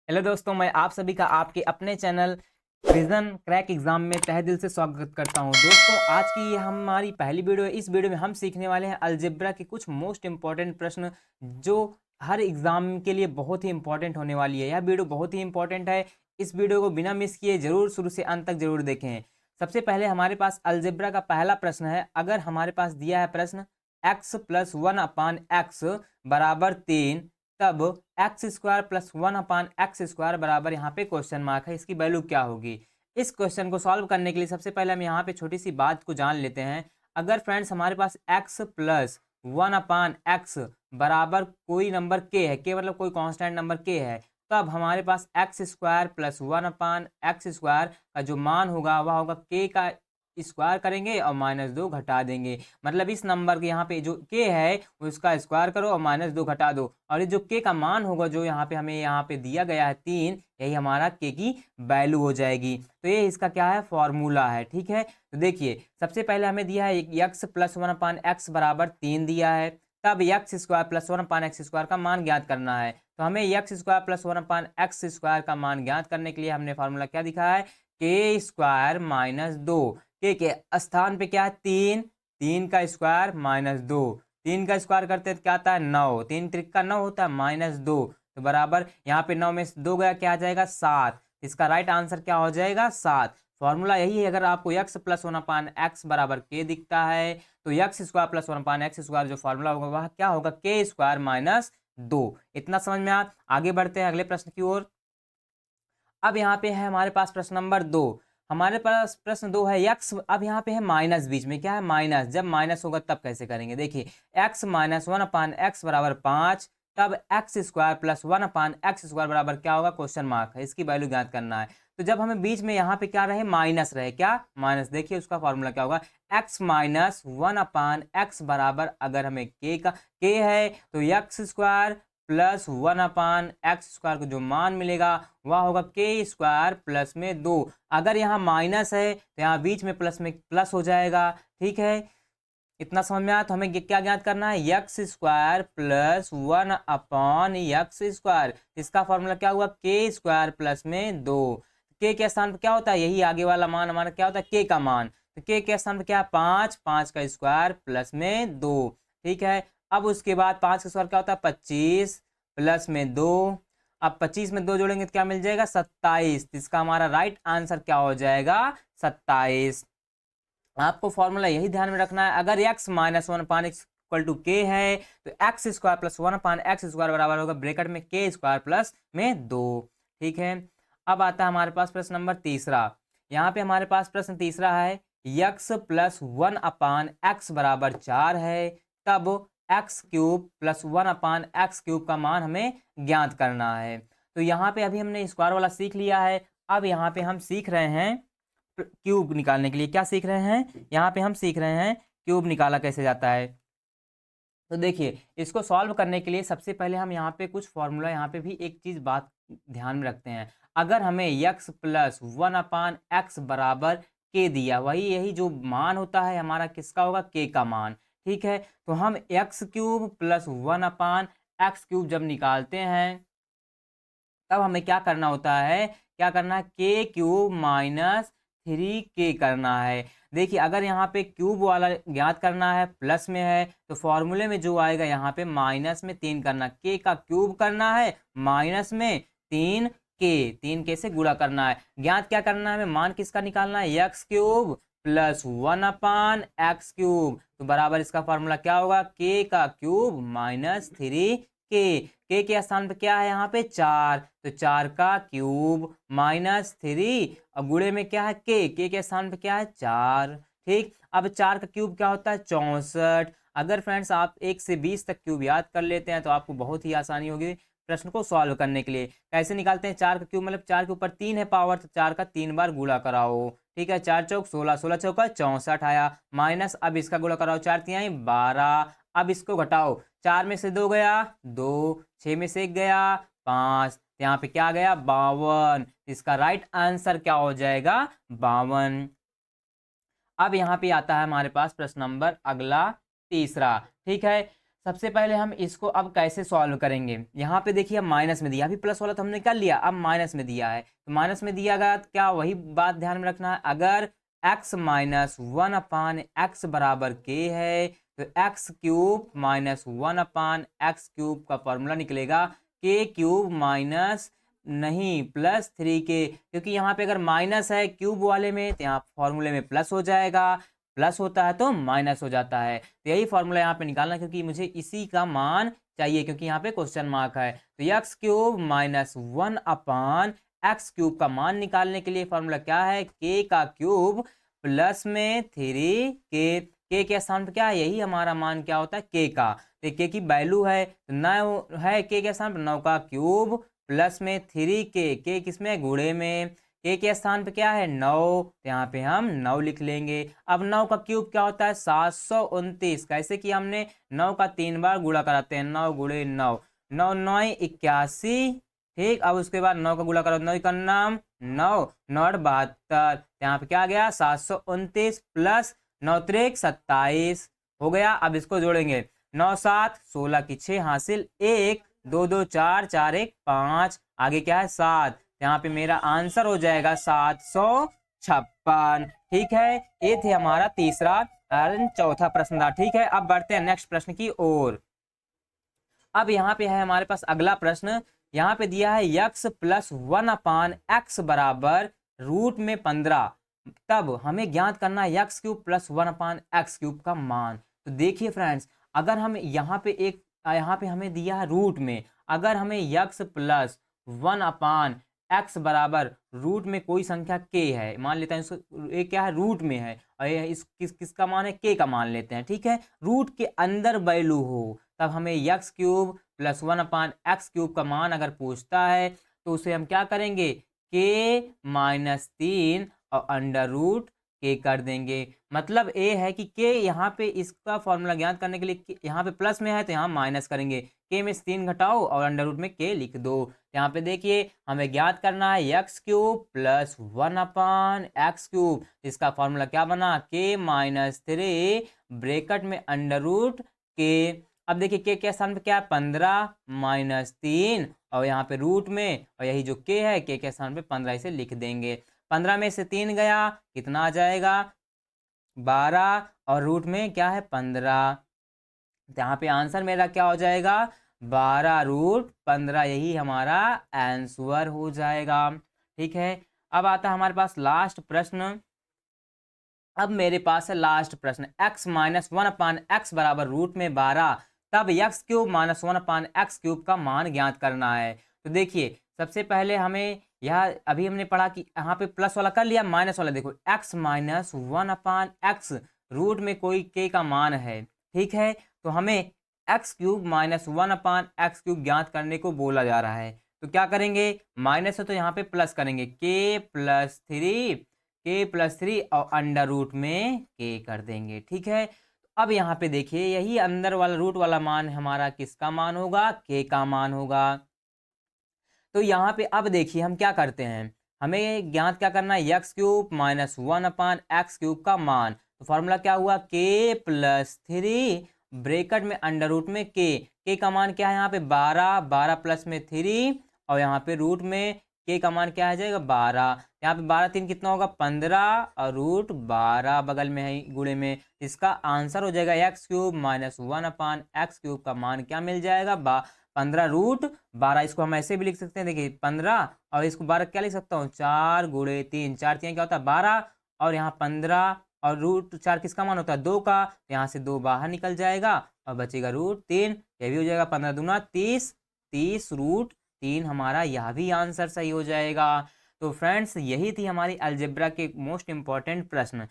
Hello दोस्तों, मैं आप सभी का आपके अपने चैनल विजन क्रैक एग्जाम में तहे दिल से स्वागत करता हूं। दोस्तों, आज की ये हमारी पहली वीडियो है। इस वीडियो में हम सीखने वाले हैं अलजेब्रा के कुछ मोस्ट इंपॉर्टेंट प्रश्न जो हर एग्जाम के लिए बहुत ही इंपॉर्टेंट होने वाली है। यह वीडियो बहुत ही इंपॉर्टेंट है। इस वीडियो को बिना मिस किए जरूर शुरू से अंत तक जरूर देखें। सबसे पहले हमारे पास अलजेब्रा का पहला प्रश्न है। अगर हमारे पास दिया है प्रश्न x प्लस 1/x बराबर 3, तब एक्स स्क्वायर प्लस 1/x² बराबर यहाँ पे क्वेश्चन मार्क है, इसकी वैल्यू क्या होगी। इस क्वेश्चन को सॉल्व करने के लिए सबसे पहले हम यहाँ पे छोटी सी बात को जान लेते हैं। अगर फ्रेंड्स हमारे पास x प्लस 1/x बराबर कोई नंबर k है, k मतलब कोई कांस्टेंट नंबर k है, तब हमारे पास x² प्लस 1/x² का जो मान होगा वह होगा k का स्क्वायर करेंगे और -2 घटा देंगे। मतलब इस नंबर के यहाँ पे जो k है उसका स्क्वायर करो और -2 घटा दो, और ये जो k का मान होगा जो यहाँ पे हमें यहाँ पे दिया गया है 3, यही हमारा k की वैल्यू हो जाएगी। तो ये इसका क्या है, फॉर्मूला है। ठीक है, तो देखिए सबसे पहले हमें दिया है x प्लस 1/x बराबर 3 दिया है, तब x² प्लस 1/x² का मान ज्ञात करना है। तो हमें x² प्लस 1/x² का मान ज्ञात करने के लिए हमने फार्मूला क्या दिखा है, k² - 2। के स्थान पे क्या है 3, 3 का स्क्वायर -2, 3 का स्क्वायर करते हैं तो क्या आता है 9, 3 त्रिक 9 होता है -2, तो बराबर यहाँ पे 9 में से 2 गया, क्या आ जाएगा 7। इसका राइट आंसर क्या हो जाएगा 7। फॉर्मूला यही है। अगर आपको x प्लस 1/x बराबर k दिखता है तो x² प्लस 1/x² जो फॉर्मूला होगा वह क्या होगा, k² - 2। इतना समझ में आगे बढ़ते हैं अगले प्रश्न की ओर। अब यहाँ पे है हमारे पास प्रश्न नंबर 2। हमारे पास प्रश्न 2 है x, अब यहाँ पे है माइनस, बीच में क्या है माइनस। जब माइनस होगा तब कैसे करेंगे, देखिए x - 1/x बराबर 5, तब x² प्लस 1/x² बराबर क्या होगा, क्वेश्चन मार्क है, इसकी वैल्यू ज्ञात करना है। तो जब हमें बीच में यहाँ पे क्या रहे, माइनस रहे, क्या माइनस, देखिए उसका फॉर्मूला क्या होगा, x - 1/x बराबर, अगर हमें k है तो x² प्लस 1/x² को जो मान मिलेगा वह होगा k² प्लस में 2। अगर यहाँ माइनस है तो यहाँ बीच में प्लस हो जाएगा। ठीक है, इतना समझ में आया। तो हमें क्या ज्ञात करना है, x² प्लस 1/x²। इसका फॉर्मूला क्या हुआ, k² प्लस में 2। k के स्थान पर क्या होता है, यही आगे वाला मान हमारा क्या होता है, k का मान। तो k के स्थान पर क्या है 5, 5 का स्क्वायर प्लस में 2। ठीक है, अब उसके बाद 5 का स्क्वायर क्या होता है 25 प्लस में 2। अब 25 में 2 जोड़ेंगे तो क्या मिल जाएगा 27। इसका हमारा राइट आंसर क्या हो जाएगा 27। आपको फॉर्मूला यही ध्यान में रखना है। अगर x - 1/x = k है तो x² प्लस 1/x² बराबर होगा ब्रैकेट में k² प्लस में 2। ठीक है, अब आता है हमारे पास प्रश्न नंबर तीसरा। यहाँ पे हमारे पास प्रश्न तीसरा है x प्लस 1/x बराबर 4 है, तब x³ प्लस 1/x³ का मान हमें ज्ञात करना है। तो यहाँ पे अभी हमने स्क्वायर वाला सीख लिया है। अब यहाँ पे हम सीख रहे हैं क्यूब निकालने के लिए। क्या सीख रहे हैं, यहाँ पे हम सीख रहे हैं क्यूब निकाला कैसे जाता है। तो देखिए इसको सॉल्व करने के लिए सबसे पहले हम यहाँ पे कुछ फॉर्मूला, यहाँ पे भी एक चीज बात ध्यान में रखते हैं। अगर हमें x प्लस 1/x बराबर k दिया, वही यही जो मान होता है हमारा किसका होगा, k का मान। ठीक है, तो हम x³ प्लस 1/x³ जब निकालते हैं तब हमें क्या करना होता है, क्या करना है, k³ - 3k करना है। देखिए अगर यहाँ पे क्यूब वाला ज्ञात करना है प्लस में है तो फॉर्मूले में जो आएगा यहाँ पे माइनस में 3 करना, k का क्यूब करना है माइनस में 3k से गुणा करना है। ज्ञात क्या करना है, हमें मान किसका निकालना है, x³ प्लस 1/x³। तो बराबर इसका फॉर्मूला क्या होगा, k का क्यूब माइनस 3k के स्थान पे क्या है यहाँ पे 4, तो 4 का क्यूब माइनस 3 और गुणे में क्या है k के स्थान पे क्या है 4। ठीक, अब 4 का क्यूब क्या होता है 64। अगर फ्रेंड्स आप 1 से 20 तक क्यूब याद कर लेते हैं तो आपको बहुत ही आसानी होगी प्रश्न को सॉल्व करने के लिए। कैसे निकालते हैं, 4 का क्यूब मतलब 4 के ऊपर 3 है पावर, तो 4 का 3 बार गुणा कराओ। ठीक है, 4 चौक 16, 16 चौका 64 आया, माइनस अब इसका गुणा कराओ 4 तिहाई 12। अब इसको घटाओ, 4 में से 2 गया 2, 6 में से 1 गया 5, यहाँ पे क्या गया 52। इसका राइट आंसर क्या हो जाएगा 52। अब यहाँ पे आता है हमारे पास प्रश्न नंबर अगला तीसरा। ठीक है, सबसे पहले हम इसको अब कैसे सॉल्व करेंगे। यहाँ पे देखिए अब माइनस में दिया, अभी प्लस वाला तो हमने कर लिया, अब माइनस में दिया है, तो माइनस में दिया गया तो क्या वही बात ध्यान में रखना है, अगर x माइनस वन अपान एक्स बराबर के है तो एक्स क्यूब माइनस वन अपान एक्स क्यूब का फॉर्मूला निकलेगा के क्यूब माइनस नहीं प्लस थ्री के, क्योंकि यहाँ पे अगर माइनस है क्यूब वाले में तो यहाँ फॉर्मूले में प्लस हो जाएगा, प्लस होता है तो माइनस हो जाता है, तो यही फॉर्मूला यहाँ पे निकालना, क्योंकि मुझे इसी का मान चाहिए, क्योंकि यहाँ पे क्वेश्चन मार्क है। तो एक्स क्यूब माइनस वन अपान एक्स क्यूब का मान निकालने के लिए फॉर्मूला क्या है, के का क्यूब प्लस में थ्री के स्थान पर क्या है, यही हमारा मान क्या होता है के का, तो के की वैल्यू है तो 9 है, के स्थान पर 9 का क्यूब प्लस में थ्री के किसमें गुणे में, के स्थान पे क्या है 9, तो यहाँ पे हम 9 लिख लेंगे। अब 9 का क्यूब क्या होता है 729, कैसे कि हमने 9 का 3 बार गुणा कराते हैं, 9 गुणे 9, 9 9 81, ठीक। अब उसके बाद 9 का गुणा करो, 9 का नाम 9 9 72, यहाँ पे क्या गया 729 प्लस 9 त्रिक 27 हो गया। अब इसको जोड़ेंगे, 9 7 16 की 6 हासिल 1 2 2 4 4 1 5, आगे क्या है 7, यहाँ पे मेरा आंसर हो जाएगा 756। ठीक है, ये थे हमारा तीसरा और चौथा प्रश्न था। ठीक है, अब बढ़ते हैं नेक्स्ट प्रश्न की ओर। अब यहाँ पे है हमारे पास अगला प्रश्न, यहाँ पे दिया है यक्स प्लस वन अपान एक्स बराबर रूट में 15, तब हमें ज्ञात करना है यक्स क्यूब प्लस वन अपान एक्स क्यूब का मान। तो देखिए फ्रेंड्स, अगर हम यहाँ पे हमें दिया है रूट में, अगर हमें यक्स प्लस वन अपान एक्स बराबर रूट में कोई संख्या के है, मान लेते हैं इसको, ये क्या है रूट में है और ये किसका मान है के का मान लेते हैं। ठीक है, रूट के अंदर वैल्यू हो तब हमें यक्स क्यूब प्लस वन अपान एक्स क्यूब का मान अगर पूछता है तो उसे हम क्या करेंगे, के माइनस 3 और अंडर रूट के कर देंगे। मतलब ये है कि के यहाँ पे इसका फॉर्मूला ज्ञात करने के लिए यहाँ पे प्लस में है तो यहाँ माइनस करेंगे, के में से 3 घटाओ और अंडर रूट में के लिख दो। यहाँ पे देखिए हमें ज्ञात करना है एक्स क्यूब प्लस वन अपान एक्स क्यूब, इसका फॉर्मूला क्या बना, के माइनस 3 ब्रैकेट में अंडर रूट के। अब देखिए के स्थान पे क्या है 15 माइनस 3 और यहाँ पे रूट में, और यही जो के है के स्थान पे 15 इसे लिख देंगे। 15 में से 3 गया कितना आ जाएगा 12 और रूट में क्या है 15, तो यहाँ पे आंसर मेरा क्या हो जाएगा 12 रूट 15, यही हमारा आंसर हो जाएगा। ठीक है, अब आता है हमारे पास लास्ट प्रश्न। अब मेरे पास है लास्ट प्रश्न, x माइनस वन अपान एक्स बराबर रूट में 12, तब एक्स क्यूब माइनस वन अपान एक्स क्यूब का मान ज्ञात करना है। तो देखिए सबसे पहले हमें यह अभी हमने पढ़ा कि यहाँ पे प्लस वाला कर लिया, माइनस वाला देखो x माइनस वन अपान एक्स रूट में कोई के का मान है। ठीक है, तो हमें एक्स क्यूब माइनस वन अपान एक्स क्यूब ज्ञात करने को बोला जा रहा है, तो क्या करेंगे, माइनस है तो यहाँ पे प्लस करेंगे, के प्लस थ्री और अंडर रूट में के कर देंगे। ठीक है, अब यहाँ पे देखिए यही अंदर वाला रूट वाला मान हमारा किसका मान होगा, के का मान होगा। तो यहाँ पे अब देखिए हम क्या करते हैं, हमें ज्ञात क्या करना है, एक्स क्यूब माइनस वन अपान एक्स क्यूब का मान। तो फॉर्मूला क्या हुआ, के प्लस थ्री ब्रैकेट में अंडर रूट में के का मान क्या है यहाँ पे 12, 12 प्लस में 3 और यहाँ पे रूट में के का मान क्या आ जाएगा 12, यहाँ पे 12 3 कितना होगा 15 और रूट 12 बगल में है गुणे में, इसका आंसर हो जाएगा एक्स क्यूब माइनस वन अपान एक्स क्यूब का मान क्या मिल जाएगा 15 रूट 12। इसको हम ऐसे भी लिख सकते हैं, देखिए 15 और इसको 12 क्या लिख सकता हूँ 4 गुणे 3, 4 3 क्या होता है 12 और यहाँ 15 और रूट 4 किसका मान होता है 2 का, यहाँ से 2 बाहर निकल जाएगा और बचेगा रूट 3, यह भी हो जाएगा 15 दूना 30, 30 रूट 3 हमारा यह भी आंसर सही हो जाएगा। तो फ्रेंड्स यही थी हमारी अलजेब्रा के मोस्ट इंपॉर्टेंट प्रश्न।